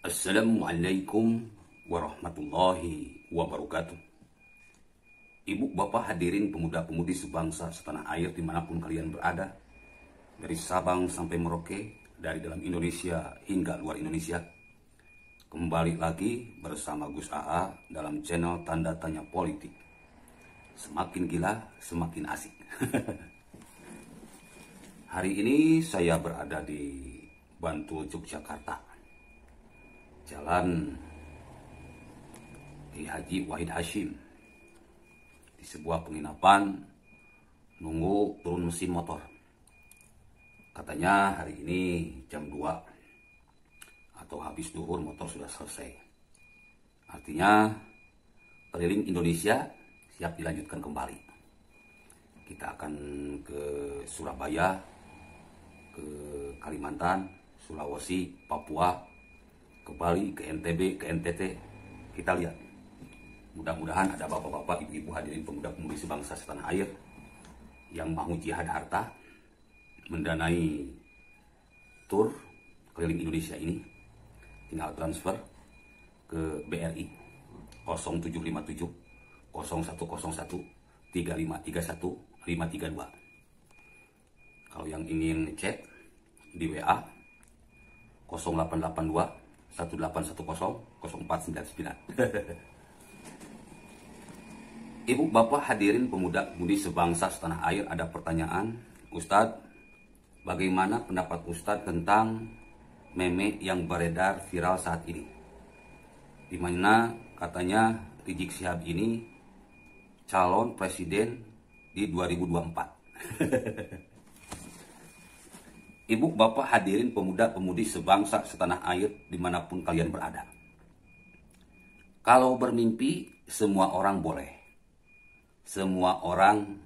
Assalamualaikum warahmatullahi wabarakatuh. Ibu bapak hadirin pemuda-pemudi sebangsa setanah air dimanapun kalian berada, dari Sabang sampai Merauke, dari dalam Indonesia hingga luar Indonesia. Kembali lagi bersama Gus AA dalam channel Tanda Tanya Politik. Semakin gila, semakin asik. Hari ini saya berada di Bantul, Yogyakarta. Jalan Ki Haji Wahid Hashim, di sebuah penginapan, nunggu turun mesin motor. Katanya hari ini jam 2 atau habis duhur motor sudah selesai. Artinya keliling Indonesia siap dilanjutkan kembali. Kita akan ke Surabaya, ke Kalimantan, Sulawesi, Papua, ke Bali, ke NTB, ke NTT. Kita lihat. Mudah-mudahan ada bapak-bapak, ibu-ibu hadirin pemuda-pemudi sebangsa setanah air yang mau jihad harta mendanai tur keliling Indonesia ini. Tinggal transfer ke BRI 0757 0101 3531 532. Kalau yang ingin cek di WA 0882 1810 0499. Ibu bapak hadirin pemuda-pemudi sebangsa setanah air, ada pertanyaan, Ustadz, bagaimana pendapat Ustadz tentang meme yang beredar viral saat ini, di mana katanya Rizik Syihab ini calon presiden di 2024. Ibu bapak hadirin pemuda-pemudi sebangsa setanah air dimanapun kalian berada. Kalau bermimpi semua orang boleh. Semua orang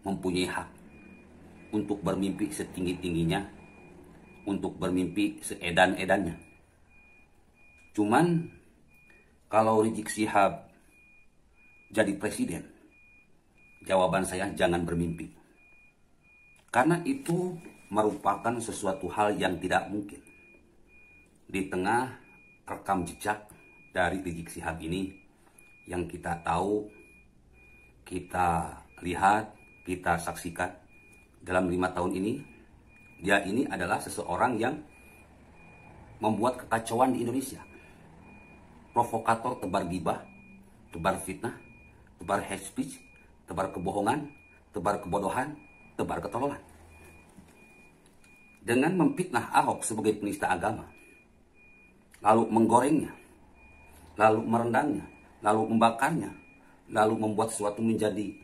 mempunyai hak untuk bermimpi setinggi-tingginya, untuk bermimpi seedan-edannya. Cuman kalau Rizik Syihab jadi presiden, jawaban saya jangan bermimpi. Karena itu merupakan sesuatu hal yang tidak mungkin. Di tengah rekam jejak dari Rizik Syihab ini yang kita tahu, kita lihat, kita saksikan dalam 5 tahun ini, dia ini adalah seseorang yang membuat kekacauan di Indonesia. Provokator tebar gibah, tebar fitnah, tebar hate speech, tebar kebohongan, tebar kebodohan, tebar ketololan. Dengan memfitnah Ahok sebagai penista agama, lalu menggorengnya, lalu merendangnya, lalu membakarnya, lalu membuat sesuatu menjadi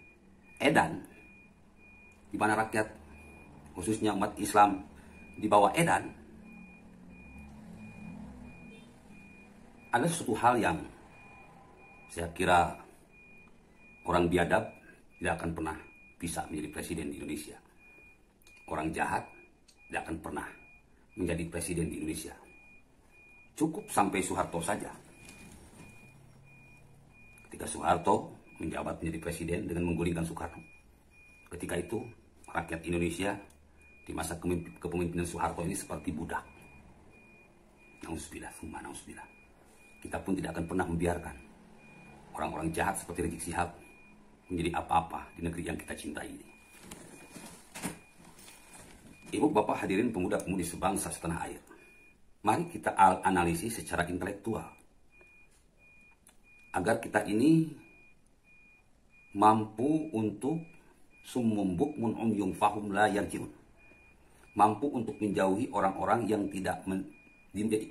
edan, di mana rakyat, khususnya umat Islam, di bawah edan, ada sesuatu hal yang saya kira orang biadab tidak akan pernah bisa menjadi presiden di Indonesia. Orang jahat tidak akan pernah menjadi presiden di Indonesia. Cukup sampai Soeharto saja. Ketika Soeharto menjabat menjadi presiden dengan menggulingkan Soekarno, ketika itu rakyat Indonesia di masa kepemimpinan Soeharto ini seperti budak. Nauzubillah, summa nauzubillah. Kita pun tidak akan pernah membiarkan orang-orang jahat seperti Rizik Syihab menjadi apa-apa di negeri yang kita cintai ini. Ibu bapak hadirin pemuda-pemudi sebangsa setanah air, mari kita analisis secara intelektual agar kita ini mampu untuk summum bukmun umyum fahum la yarjiun, mampu untuk menjauhi orang-orang yang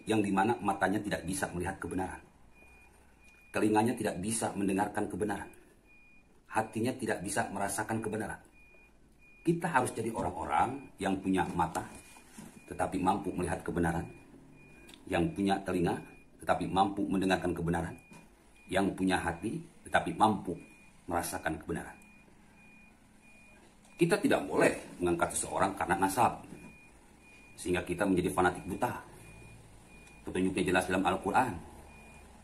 yang dimana matanya tidak bisa melihat kebenaran, telinganya tidak bisa mendengarkan kebenaran, hatinya tidak bisa merasakan kebenaran. Kita harus jadi orang-orang yang punya mata tetapi mampu melihat kebenaran, yang punya telinga tetapi mampu mendengarkan kebenaran, yang punya hati tetapi mampu merasakan kebenaran. Kita tidak boleh mengangkat seseorang karena nasab sehingga kita menjadi fanatik buta. Petunjuknya jelas dalam Al-Quran.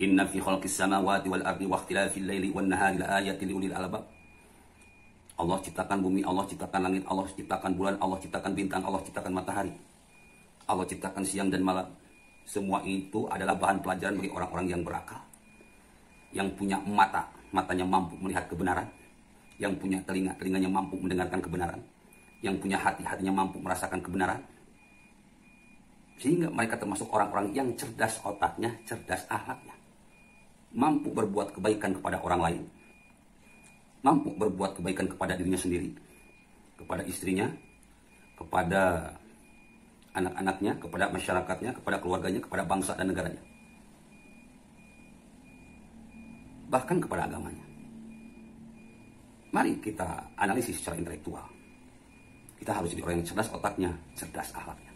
Inna fi khalqis samawati wal ardi wa ikhtilafil laili wan nahari laayatin liulil albab. Allah ciptakan bumi, Allah ciptakan langit, Allah ciptakan bulan, Allah ciptakan bintang, Allah ciptakan matahari. Allah ciptakan siang dan malam. Semua itu adalah bahan pelajaran bagi orang-orang yang berakal, yang punya mata, matanya mampu melihat kebenaran, yang punya telinga, telinganya mampu mendengarkan kebenaran, yang punya hati, hatinya mampu merasakan kebenaran. Sehingga mereka termasuk orang-orang yang cerdas otaknya, cerdas akhlaknya, mampu berbuat kebaikan kepada orang lain, mampu berbuat kebaikan kepada dirinya sendiri, kepada istrinya, kepada anak-anaknya, kepada masyarakatnya, kepada keluarganya, kepada bangsa dan negaranya, bahkan kepada agamanya. Mari kita analisis secara intelektual. Kita harus jadi orang yang cerdas otaknya, cerdas akhlaknya.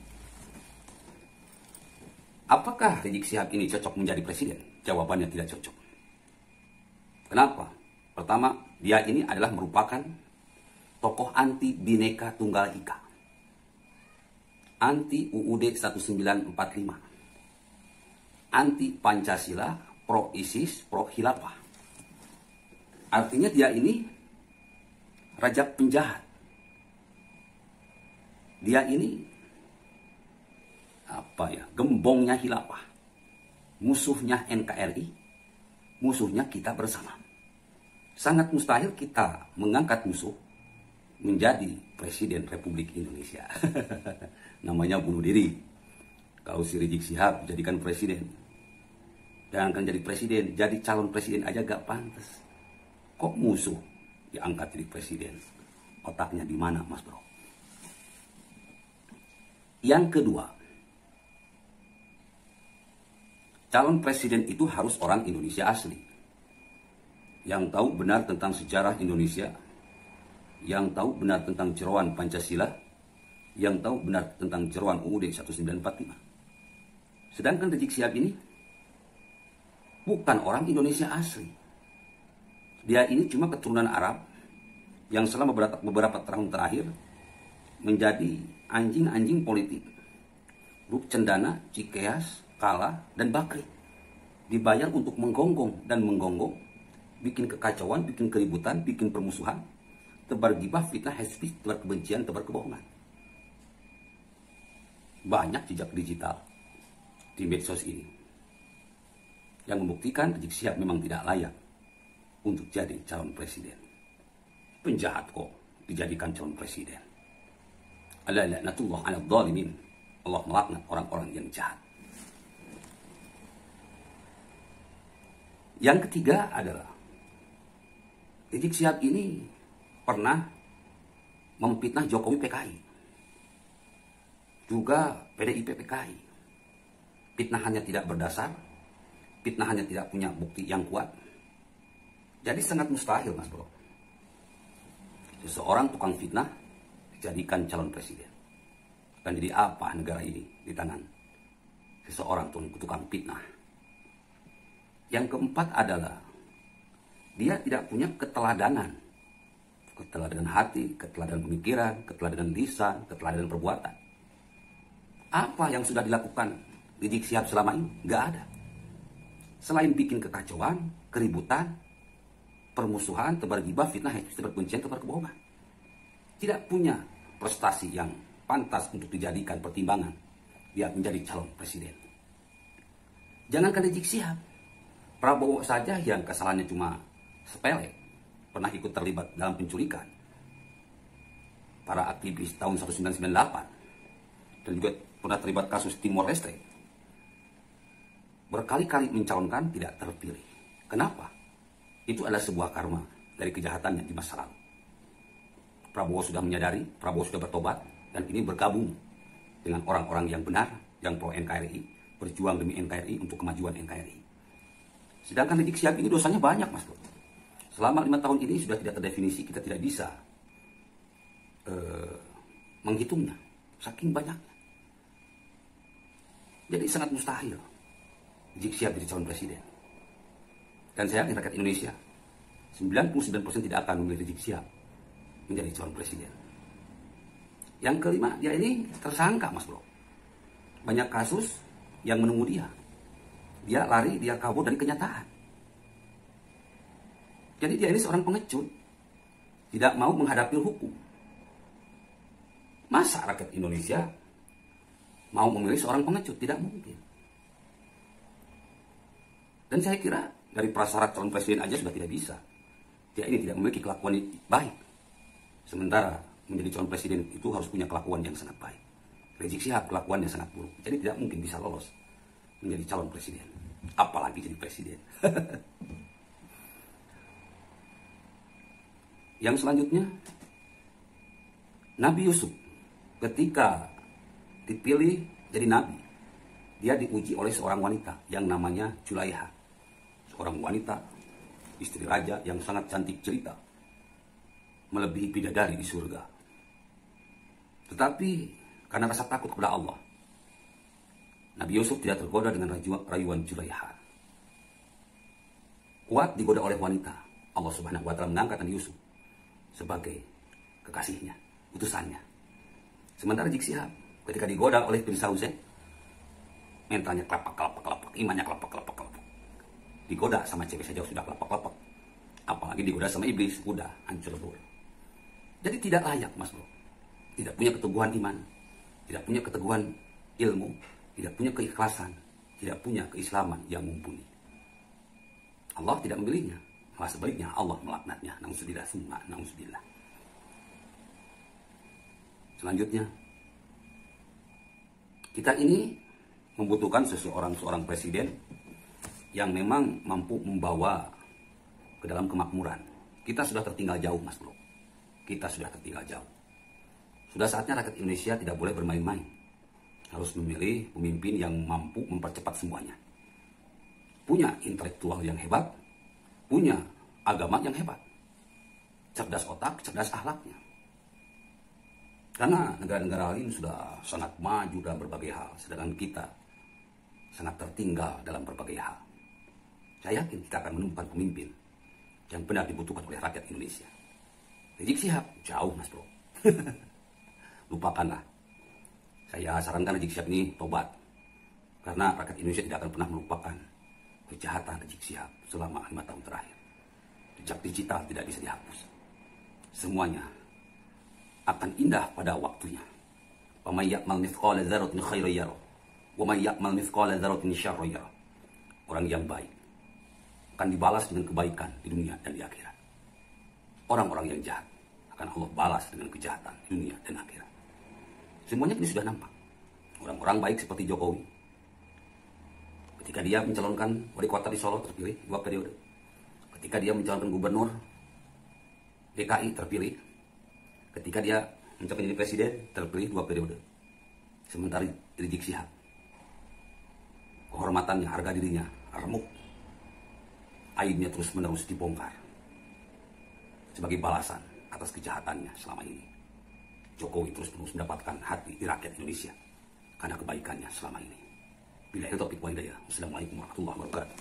Apakah Rizik Syihab ini cocok menjadi presiden? Jawabannya tidak cocok. Kenapa? Pertama, dia ini adalah merupakan tokoh anti Bhinneka Tunggal Ika, anti UUD 1945, anti Pancasila, pro ISIS, pro Khilafah. Artinya dia ini raja penjahat. Dia ini gembongnya Khilafah, musuhnya NKRI, musuhnya kita bersama. Sangat mustahil kita mengangkat musuh menjadi presiden Republik Indonesia. Namanya bunuh diri. Kalau si Rizik Syihab jadikan presiden, jangan jadi presiden, jadi calon presiden aja gak pantas. Kok musuh diangkat jadi presiden? Otaknya di mana, Mas Bro? Yang kedua, calon presiden itu harus orang Indonesia asli, yang tahu benar tentang sejarah Indonesia, yang tahu benar tentang jeroan Pancasila, yang tahu benar tentang jeroan UUD 1945. Sedangkan Rizik Syihab ini bukan orang Indonesia asli. Dia ini cuma keturunan Arab yang selama beberapa tahun terakhir menjadi anjing-anjing politik. Grup Cendana, Cikeas, Kala, dan Bakri dibayar untuk menggonggong dan menggonggong, bikin kekacauan, bikin keributan, bikin permusuhan, tebar gibah, fitnah, hate speech, tebar kebencian, tebar kebohongan. Banyak jejak digital di medsos ini yang membuktikan Rizik Syihab memang tidak layak untuk jadi calon presiden. Penjahat kok dijadikan calon presiden. Ala la'natullah 'alal zalimin. Allah melaknat orang-orang yang jahat. Yang ketiga adalah Rizik Syihab ini pernah memfitnah Jokowi PKI, juga PDIP PKI. Fitnahannya tidak berdasar, fitnahannya tidak punya bukti yang kuat. Jadi sangat mustahil, Mas Bro, seseorang tukang fitnah dijadikan calon presiden. Akan jadi apa negara ini di tangan seseorang tukang fitnah? Yang keempat adalah dia tidak punya keteladanan. Keteladanan hati, keteladanan pemikiran, keteladanan lisan, keteladanan perbuatan. Apa yang sudah dilakukan Rizik Syihab selama ini? Nggak ada. Selain bikin kekacauan, keributan, permusuhan, tebar gibah, fitnah, tebar kebencian, tebar kebohongan. Tidak punya prestasi yang pantas untuk dijadikan pertimbangan dia menjadi calon presiden. Jangankan Rizik Syihab, Prabowo saja yang kesalahannya cuma sepele, pernah ikut terlibat dalam penculikan para aktivis tahun 1998 dan juga pernah terlibat kasus Timor Leste, berkali-kali mencalonkan tidak terpilih. Kenapa? Itu adalah sebuah karma dari kejahatannya di masa lalu. Prabowo sudah menyadari, Prabowo sudah bertobat, dan ini bergabung dengan orang-orang yang benar, yang pro NKRI, berjuang demi NKRI untuk kemajuan NKRI. Sedangkan Rizik Syihab ini dosanya banyak, Mas Bro. Selama 5 tahun ini sudah tidak terdefinisi, kita tidak bisa menghitungnya, saking banyaknya. Jadi sangat mustahil Rizik Syihab jadi calon presiden. Dan saya yakin rakyat Indonesia 99% tidak akan memilih Rizik Syihab menjadi calon presiden. Yang kelima, dia ini tersangka, Mas Bro. Banyak kasus yang menunggu dia. Dia lari, dia kabur dari kenyataan. Jadi dia ini seorang pengecut, tidak mau menghadapi hukum. Masa rakyat Indonesia mau memilih seorang pengecut? Tidak mungkin. Dan saya kira dari prasyarat calon presiden aja sudah tidak bisa. Dia ini tidak memiliki kelakuan yang baik. Sementara menjadi calon presiden itu harus punya kelakuan yang sangat baik. Rizik Syihab kelakuannya sangat buruk. Jadi tidak mungkin bisa lolos menjadi calon presiden. Apalagi jadi presiden. Yang selanjutnya, Nabi Yusuf ketika dipilih jadi nabi, dia diuji oleh seorang wanita yang namanya Julaiha. Seorang wanita, istri raja yang sangat cantik cerita, melebihi bidadari di surga. Tetapi karena rasa takut kepada Allah, Nabi Yusuf tidak tergoda dengan rayuan Julaiha. Kuat digoda oleh wanita, Allah Subhanahu wa Ta'ala mengangkat Nabi Yusuf sebagai kekasihnya, utusannya. Sementara Rizik Syihab ketika digoda oleh Bin Sauzen, mentalnya kelapak, imannya kelapak. Digoda sama cewek saja sudah kelapak. Apalagi digoda sama iblis, udah hancur lebur. Jadi tidak layak, Mas Bro. Tidak punya keteguhan iman, tidak punya keteguhan ilmu, tidak punya keikhlasan, tidak punya keislaman yang mumpuni. Allah tidak memilihnya, malah sebaliknya Allah melaknatnya. Nauzubillah summa nauzubillah. Selanjutnya, kita ini membutuhkan seorang presiden yang memang mampu membawa ke dalam kemakmuran. Kita sudah tertinggal jauh, Mas Bro. Kita sudah tertinggal jauh. Sudah saatnya rakyat Indonesia tidak boleh bermain-main. Harus memilih pemimpin yang mampu mempercepat semuanya. Punya intelektual yang hebat, punya agama yang hebat. Cerdas otak, cerdas akhlaknya. Karena negara-negara lain sudah sangat maju dalam berbagai hal, sedangkan kita sangat tertinggal dalam berbagai hal. Saya yakin kita akan menemukan pemimpin yang benar dibutuhkan oleh rakyat Indonesia. Rizik Syihab jauh, Mas Bro. Lupakanlah. Saya sarankan Rizik Syihab ini tobat, karena rakyat Indonesia tidak akan pernah melupakan kejahatan Rizik Syihab selama 5 tahun terakhir. Jejak digital tidak bisa dihapus. Semuanya akan indah pada waktunya. Wa may ya'mal mithqala dzarratin khairan yarah, wa may ya'mal mithqala dzarratin syarran yarah. Orang yang baik akan dibalas dengan kebaikan di dunia dan di akhirat. Orang-orang yang jahat akan Allah balas dengan kejahatan di dunia dan akhirat. Semuanya ini sudah nampak. Orang-orang baik seperti Jokowi, ketika dia mencalonkan wali kota di Solo terpilih 2 periode. Ketika dia mencalonkan gubernur DKI terpilih. Ketika dia mencapai jadi presiden terpilih 2 periode. Sementara Rizik Syihab, kehormatannya, harga dirinya remuk. Aibnya terus-menerus dibongkar sebagai balasan atas kejahatannya selama ini. Jokowi terus-menerus mendapatkan hati di rakyat Indonesia karena kebaikannya selama ini. Bila itu topik wa hidayah. Wassalamualaikum warahmatullahi wabarakatuh.